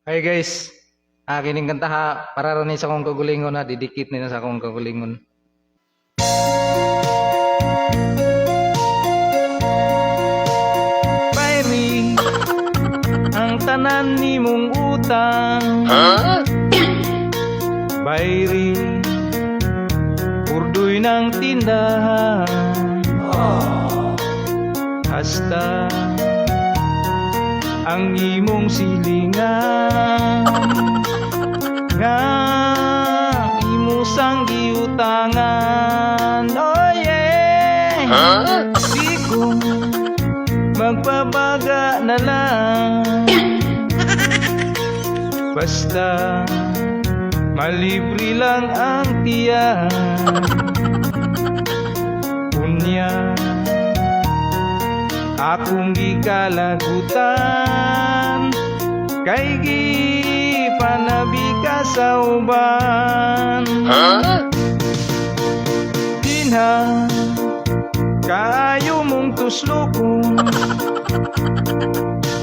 Hi guys, kining kanta ha, para rin sa akong kagulingon ha, didikit nila sa akong kagulingon. Bayri, ang tanan ni mong utang. Bayri, urdoy ng tindahan. Hasta ang imong silingan nga imo sang giutangan. Oh yeah, di ko magbabaga na lang, basta malibre lang ang tiyan. Unya akong gikalagutan, kay gipanabi ka sa uban. Dinha kaayo mong tuslukon,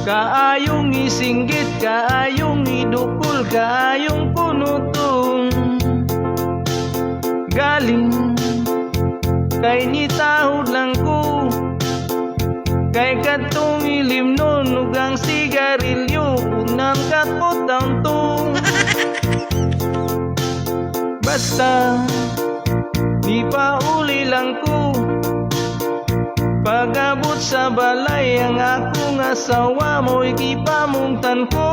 kaayong isinggit, kaayong idukol, kaayong punuton. Galing kay nitahod lang ko, kay katong ilim nun ug ang sigarilyo unang katpotang to. Basta di pa uli lang ko, pag-abot sa balay ang akong asawa mo'y kipamungtan ko.